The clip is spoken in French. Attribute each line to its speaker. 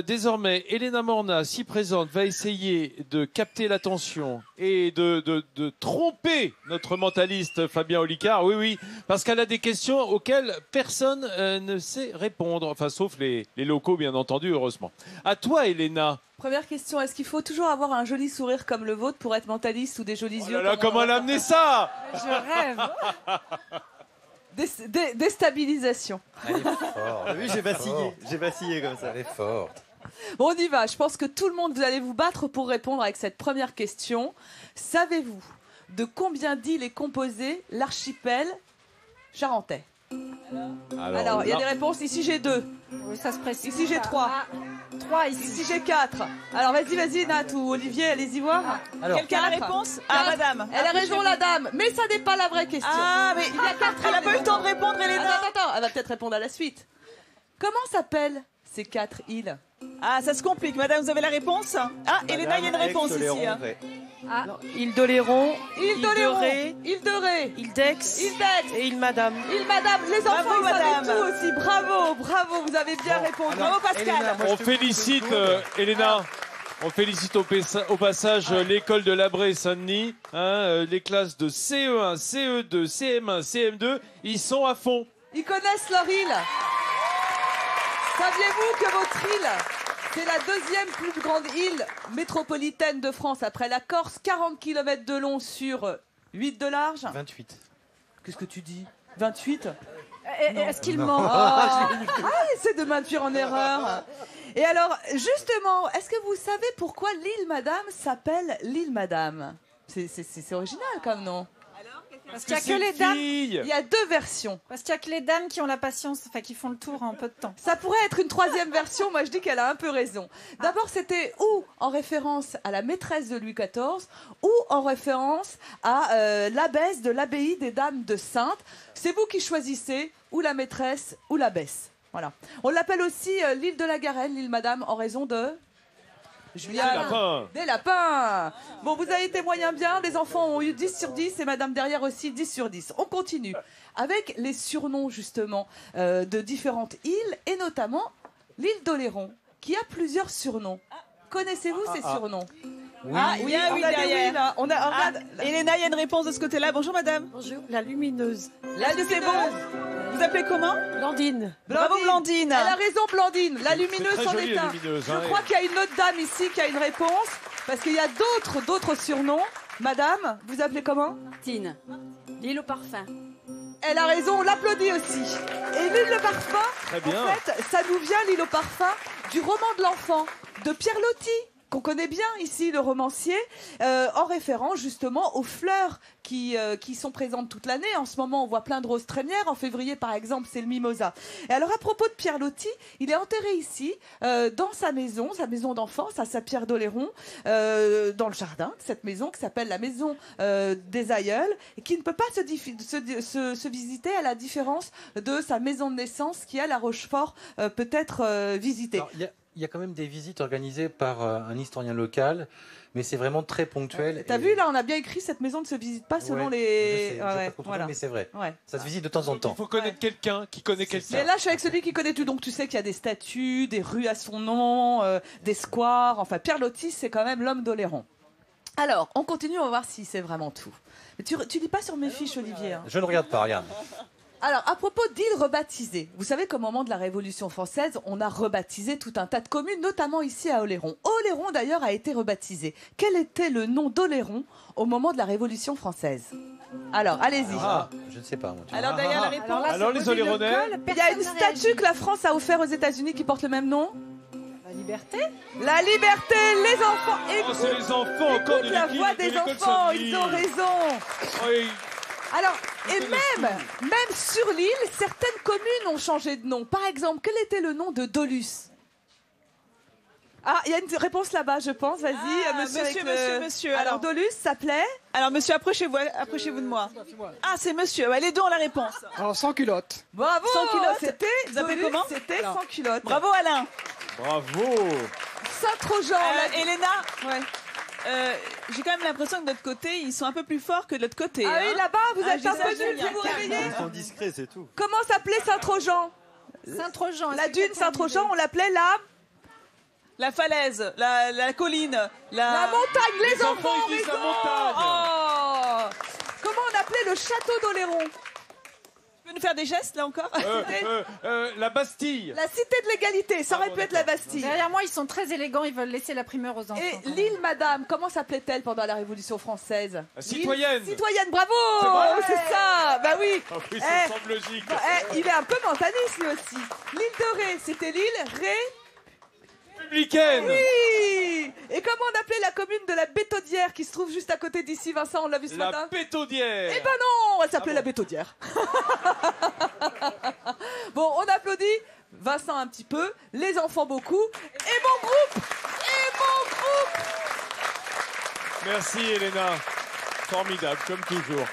Speaker 1: désormais, Elena Morna, si présente, va essayer de capter l'attention et de tromper notre mentaliste Fabien Olicard. Oui, oui, parce qu'elle a des questions auxquelles personne ne sait répondre. Enfin, sauf les locaux, bien entendu, heureusement. À toi, Elena.
Speaker 2: Première question, est-ce qu'il faut toujours avoir un joli sourire comme le vôtre pour être mentaliste ou des jolis yeux?
Speaker 1: Oh là là, comment elle a amené ça?
Speaker 2: Je rêve. Déstabilisation.
Speaker 3: Elle est forte.
Speaker 4: Oui, j'ai vacillé comme ça.
Speaker 3: Elle est forte.
Speaker 2: Bon, on y va. Je pense que tout le monde, vous allez vous battre pour répondre avec cette première question. Savez-vous de combien d'îles est composé l'archipel charentais? Alors, il y a des réponses. Ici, j'ai 2.
Speaker 5: Oui, ça se précise.
Speaker 2: Ici, j'ai 3.
Speaker 5: 3 ici.
Speaker 2: Ici, j'ai 4. Alors, vas-y, Nat ou Olivier, allez-y voir.
Speaker 6: Quelqu'un a la réponse? Ah, madame.
Speaker 2: Elle a raison, la dame. Mais ça n'est pas la vraie question.
Speaker 6: Ah, mais il y a 4. Elle n'a pas eu le temps de répondre, Elena.
Speaker 2: Attends. Elle va peut-être répondre à la suite. Comment s'appellent ces 4 îles?
Speaker 6: Ah, ça se complique. Madame, vous avez la réponse? Ah, Elena, il y a une réponse ici. Hein.
Speaker 5: Ah, île d'Oléron,
Speaker 2: île de Ré, île de Ré,
Speaker 5: île d'Aix et île Madame.
Speaker 2: Île Madame, les enfants,
Speaker 6: Bravo,
Speaker 2: ils savaient
Speaker 6: madame.
Speaker 2: tout aussi. Bravo, vous avez bien répondu.
Speaker 6: Bravo, Pascal.
Speaker 3: Elena, moi,
Speaker 1: On félicite, Elena. On félicite au passage l'école de Labré-Saint-Denis, les classes de CE1, CE2, CM1, CM2, ils sont à fond.
Speaker 2: Ils connaissent leur île. Saviez-vous que votre île, c'est la 2e plus grande île métropolitaine de France après la Corse, 40 km de long sur 8 de large?
Speaker 3: 28.
Speaker 2: Qu'est-ce que tu dis? 28?
Speaker 5: Est-ce qu'il ment?
Speaker 2: Essaie de m'induire en erreur. Et alors, justement, est-ce que vous savez pourquoi l'île Madame s'appelle l'île Madame? C'est original comme nom.
Speaker 5: Parce qu'il y a que les dames.
Speaker 2: Il y a 2 versions.
Speaker 5: Parce qu'il y a que les dames qui ont la patience, enfin qui font le tour en peu de temps.
Speaker 2: Ça pourrait être une 3e version. Moi, je dis qu'elle a un peu raison. D'abord, c'était ou en référence à la maîtresse de Louis XIV, ou en référence à l'abbesse de l'abbaye des Dames de Saintes. C'est vous qui choisissez, ou la maîtresse, ou l'abbesse. Voilà. On l'appelle aussi l'île de la Garenne, l'île Madame, en raison de... Des lapins. Bon, vous avez été moyen bien. Les enfants ont eu 10 sur 10 et madame derrière aussi 10 sur 10. On continue avec les surnoms justement de différentes îles et notamment l'île d'Oléron qui a plusieurs surnoms. Connaissez-vous ces surnoms?
Speaker 6: Oui, il y a oui derrière.
Speaker 2: Là. On a, regarde,
Speaker 6: Elena, il y a une réponse de ce côté-là. Bonjour, madame.
Speaker 5: Bonjour, la lumineuse.
Speaker 2: La c'est bon.
Speaker 6: Vous appelez comment?
Speaker 5: Blandine.
Speaker 6: Bravo, Blandine.
Speaker 2: Elle a raison, Blandine. La lumineuse
Speaker 1: très
Speaker 2: en
Speaker 1: joli,
Speaker 2: est
Speaker 1: la
Speaker 2: un.
Speaker 1: lumineuse,
Speaker 2: Je crois qu'il y a une autre dame ici qui a une réponse parce qu'il y a d'autres surnoms. Madame, vous appelez comment?
Speaker 7: Tine. L'île au parfum.
Speaker 2: Elle a raison, on l'applaudit aussi. Et l'île au parfum,
Speaker 1: Très bien.
Speaker 2: en fait, ça nous vient, l'île au parfum, du roman de l'enfant, de Pierre Loti, qu'on connaît bien ici, le romancier, en référence justement aux fleurs qui sont présentes toute l'année. En ce moment, on voit plein de roses trémières. En février, par exemple, c'est le mimosa. Et alors, à propos de Pierre Loti, il est enterré ici, dans sa maison d'enfance, à Saint-Pierre d'Oléron, dans le jardin de cette maison qui s'appelle la maison des aïeuls, et qui ne peut pas se visiter à la différence de sa maison de naissance qui, à La Rochefort, peut être visitée.
Speaker 3: Alors, il y a quand même des visites organisées par un historien local, mais c'est vraiment très ponctuel.
Speaker 2: T'as vu, là, on a bien écrit, cette maison ne se visite pas selon les...
Speaker 3: Mais c'est vrai.
Speaker 2: Ouais.
Speaker 3: Ça se visite de temps en temps.
Speaker 1: Il faut connaître quelqu'un qui connaît quelqu'un.
Speaker 2: Mais là, je suis avec celui qui connaît tout. Donc, tu sais qu'il y a des statues, des rues à son nom, des squares. Enfin, Pierre Loti, c'est quand même l'homme d'Oléron. Alors, on continue, on va voir si c'est vraiment tout. Mais tu lis pas sur mes fiches, Olivier. Hein.
Speaker 3: Je ne regarde pas, regarde.
Speaker 2: Alors, à propos d'îles rebaptisées, vous savez qu'au moment de la Révolution française, on a rebaptisé tout un tas de communes, notamment ici à Oléron. Oléron, d'ailleurs, a été rebaptisé. Quel était le nom d'Oléron au moment de la Révolution française? Alors, allez-y.
Speaker 3: Je ne sais pas. Moi,
Speaker 6: alors, d'ailleurs, la réponse.
Speaker 1: Alors, les Oléronais.
Speaker 2: Il y a une statue que la France a offerte aux États-Unis qui porte le même nom.
Speaker 5: La liberté.
Speaker 2: La liberté, les enfants.
Speaker 1: Oh, c'est les enfants encore de
Speaker 2: la
Speaker 1: l'équipe
Speaker 2: voix
Speaker 1: de
Speaker 2: des
Speaker 1: l'école
Speaker 2: enfants,
Speaker 1: Saint-Denis.
Speaker 2: ils ont raison.
Speaker 1: Oui.
Speaker 2: Alors, et même sur l'île, certaines communes ont changé de nom. Par exemple, quel était le nom de Dolus? Ah, il y a une réponse là-bas, je pense. Vas-y,
Speaker 6: monsieur.
Speaker 2: Alors, Dolus s'appelait?
Speaker 6: Alors, monsieur, approchez-vous de moi. Ah, c'est monsieur. Les deux ont la réponse.
Speaker 8: Alors, sans culotte.
Speaker 2: Bravo.
Speaker 6: Sans culotte.
Speaker 2: C'était.
Speaker 6: Vous appelez comment?
Speaker 2: C'était sans culotte.
Speaker 6: Bravo, Alain.
Speaker 1: Bravo.
Speaker 2: Saint-Trojan.
Speaker 6: Elena.
Speaker 2: Ouais.
Speaker 6: J'ai quand même l'impression que de notre côté, ils sont un peu plus forts que de l'autre côté.
Speaker 2: Ah oui, là-bas, vous êtes un peu nuls
Speaker 6: Julien.
Speaker 2: pour vous réveiller.
Speaker 4: Ils sont discrets, c'est tout.
Speaker 2: Comment s'appelait Saint-Trojan?
Speaker 5: Saint-Trojan.
Speaker 2: La dune Saint-Trojan, on l'appelait
Speaker 6: La falaise, la colline,
Speaker 2: La montagne, les enfants ont
Speaker 1: ils disent la
Speaker 2: raison.
Speaker 1: montagne.
Speaker 2: Oh. Comment on appelait le château d'Oléron?
Speaker 6: Tu peux nous faire des gestes là encore?
Speaker 1: La Bastille.
Speaker 2: La cité de l'égalité, ça aurait pu être la Bastille.
Speaker 5: Derrière moi, ils sont très élégants, ils veulent laisser la primeur aux enfants.
Speaker 2: Et
Speaker 5: quand même.
Speaker 2: l'île Madame, comment s'appelait-elle pendant la Révolution française?
Speaker 1: Citoyenne.
Speaker 2: L'île Citoyenne, bravo.
Speaker 1: C'est vrai.
Speaker 2: C'est ça. Bah oui.
Speaker 1: Ah oui,
Speaker 2: Eh,
Speaker 1: ça semble logique.
Speaker 2: Il est un peu mentaliste lui aussi. L'île de Ré, c'était l'île
Speaker 1: Républicaine.
Speaker 2: Oui. Et comment on appelait la commune de la Bétaudière qui se trouve juste à côté d'ici, Vincent? On l'a vu ce
Speaker 1: La
Speaker 2: matin.
Speaker 1: Pétaudière.
Speaker 2: Eh ben non, elle s'appelait
Speaker 1: Ah bon.
Speaker 2: la Bétaudière. Bon, on applaudit Vincent un petit peu, les enfants beaucoup, et mon groupe.
Speaker 1: Merci Elena. Formidable, comme toujours.